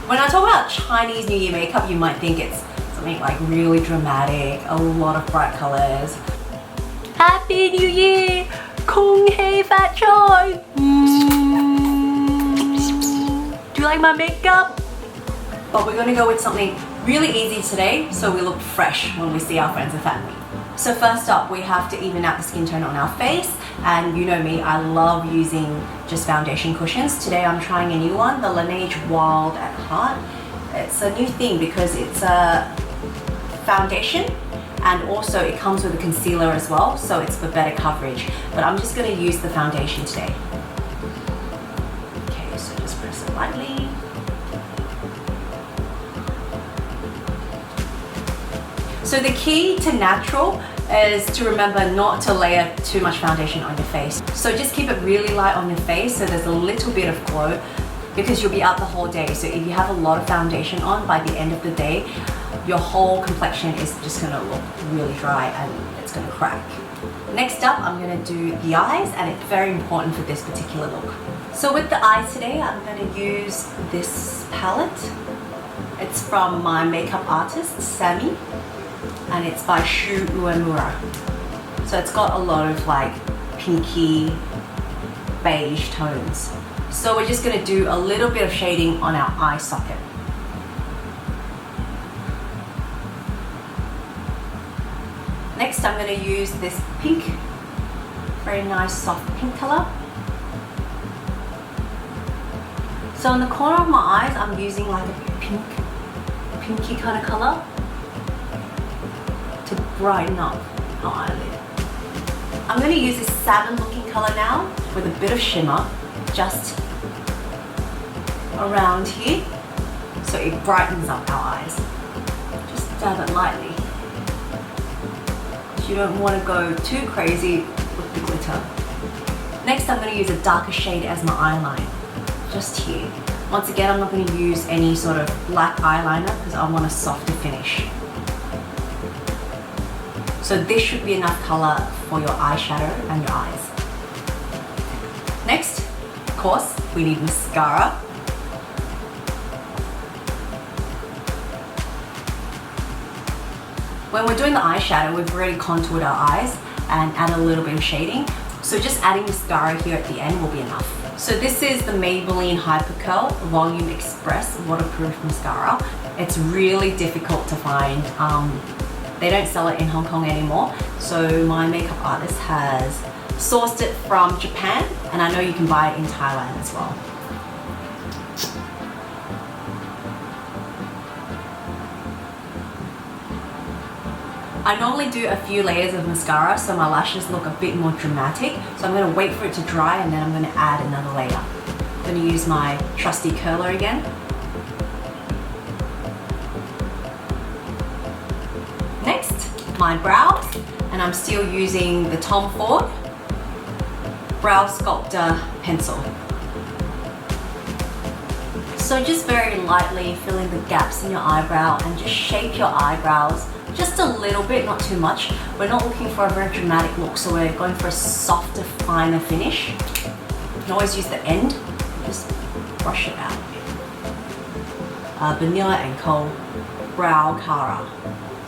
When I talk about Chinese New Year makeup, you might think it's something like really dramatic, a lot of bright colors. Happy New Year! Kung Hei Fat Choi! Do you like my makeup? But we're gonna go with something really easy today so we look fresh when we see our friends and family. So first up, we have to even out the skin tone on our face, and you know me, I love using just foundation cushions. Today I'm trying a new one, the Laneige Wild at Heart. It's a new thing because it's a foundation and also it comes with a concealer as well, so it's for better coverage. But I'm just going to use the foundation today. Okay, so just press it lightly. So the key to natural is to remember not to layer too much foundation on your face. So just keep it really light on your face so there's a little bit of glow, because you'll be out the whole day. So if you have a lot of foundation on, by the end of the day, your whole complexion is just gonna look really dry and it's gonna crack. Next up, I'm gonna do the eyes, and it's very important for this particular look. So with the eyes today, I'm gonna use this palette. It's from my makeup artist, Sammy, and it's by Shu Uemura. So it's got a lot of like pinky, beige tones. So we're just gonna do a little bit of shading on our eye socket. Next, I'm going to use this pink, very nice soft pink color. So on the corner of my eyes, I'm using like a pinky kind of color to brighten up our eyelid. I'm going to use this salmon looking color now with a bit of shimmer just around here, so it brightens up our eyes. Just dab it lightly. You don't want to go too crazy with the glitter. Next, I'm going to use a darker shade as my eyeline, just here. Once again, I'm not going to use any sort of black eyeliner because I want a softer finish. So this should be enough color for your eyeshadow and your eyes. Next, of course, we need mascara. When we're doing the eyeshadow, we've already contoured our eyes and added a little bit of shading. So just adding mascara here at the end will be enough. So this is the Maybelline Hyper Curl Volume Express Waterproof Mascara. It's really difficult to find. They don't sell it in Hong Kong anymore. So my makeup artist has sourced it from Japan, and I know you can buy it in Thailand as well. I normally do a few layers of mascara so my lashes look a bit more dramatic. So I'm going to wait for it to dry and then I'm going to add another layer. I'm going to use my trusty curler again. Next, my brows, and I'm still using the Tom Ford Brow Sculptor pencil. So just very lightly fill in the gaps in your eyebrow and just shape your eyebrows just a little bit, not too much. We're not looking for a very dramatic look, so we're going for a softer, finer finish. You can always use the end, just brush it out. Vanilla and Co. Brow Cara,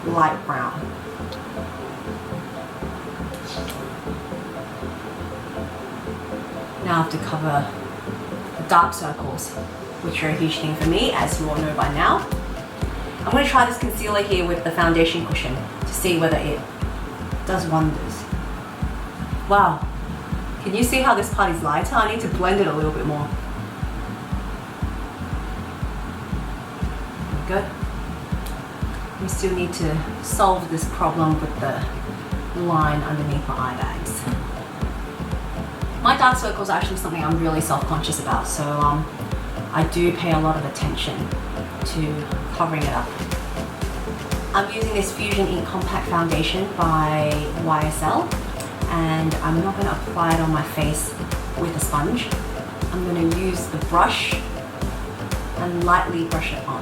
light brown. Now I have to cover the dark circles, which are a huge thing for me, as you all know by now. I'm going to try this concealer here with the foundation cushion to see whether it does wonders. Wow, can you see how this part is lighter? I need to blend it a little bit more. Good. We still need to solve this problem with the line underneath my eye bags. My dark circles are actually something I'm really self-conscious about, so I do pay a lot of attention to covering it up. I'm using this Fusion Ink Compact Foundation by YSL, and I'm not going to apply it on my face with a sponge. I'm going to use the brush and lightly brush it on,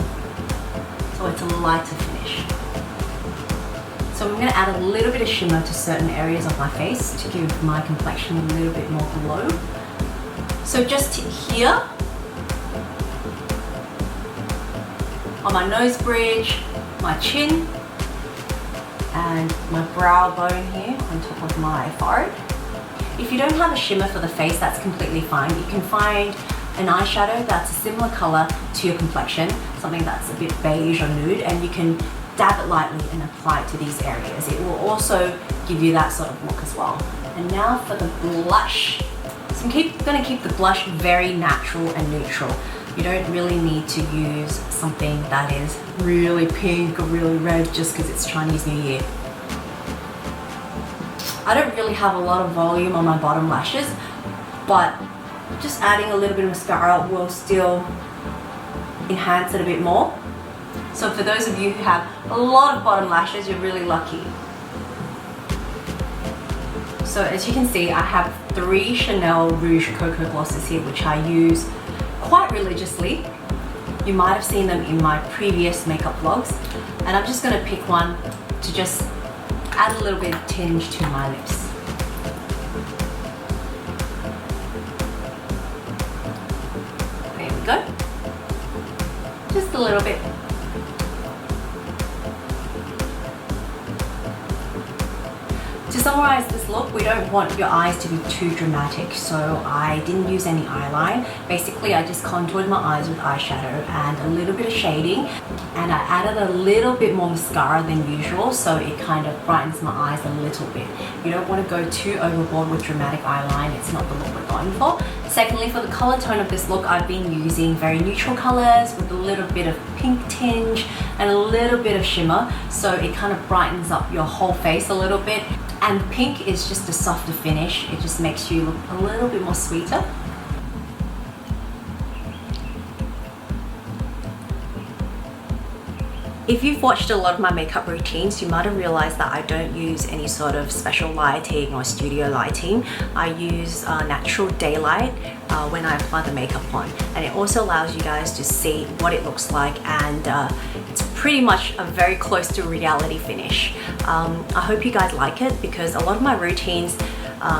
so it's a lighter finish. So I'm going to add a little bit of shimmer to certain areas of my face to give my complexion a little bit more glow. So just here, on my nose bridge, my chin, and my brow bone here on top of my forehead. If you don't have a shimmer for the face, that's completely fine. You can find an eyeshadow that's a similar color to your complexion, something that's a bit beige or nude, and you can dab it lightly and apply it to these areas. It will also give you that sort of look as well. And now for the blush. So I'm going to keep the blush very natural and neutral. You don't really need to use something that is really pink or really red just because it's Chinese New Year. I don't really have a lot of volume on my bottom lashes, but just adding a little bit of mascara will still enhance it a bit more. So for those of you who have a lot of bottom lashes, you're really lucky. So as you can see, I have 3 Chanel Rouge Cocoa Glosses here, which I use quite religiously. You might have seen them in my previous makeup vlogs. And I'm just going to pick one to just add a little bit of tinge to my lips. There we go. Just a little bit. To summarize this look, we don't want your eyes to be too dramatic, so I didn't use any eyeline. Basically, I just contoured my eyes with eyeshadow and a little bit of shading, and I added a little bit more mascara than usual, so it kind of brightens my eyes a little bit. You don't want to go too overboard with dramatic eyeline. It's not the look we're going for. Secondly, for the color tone of this look, I've been using very neutral colors with a little bit of pink tinge and a little bit of shimmer, so it kind of brightens up your whole face a little bit. And pink is just a softer finish. It just makes you look a little bit more sweeter. If you've watched a lot of my makeup routines, you might have realized that I don't use any sort of special lighting or studio lighting. I use natural daylight when I apply the makeup on, and it also allows you guys to see what it looks like, and it's pretty much a very close to reality finish. I hope you guys like it, because a lot of my routines,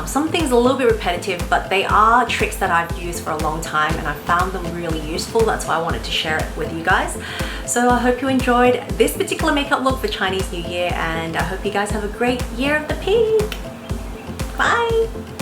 some things are a little bit repetitive, but they are tricks that I've used for a long time and I found them really useful. That's why I wanted to share it with you guys. So I hope you enjoyed this particular makeup look for Chinese New Year, and I hope you guys have a great year of the pig. Bye!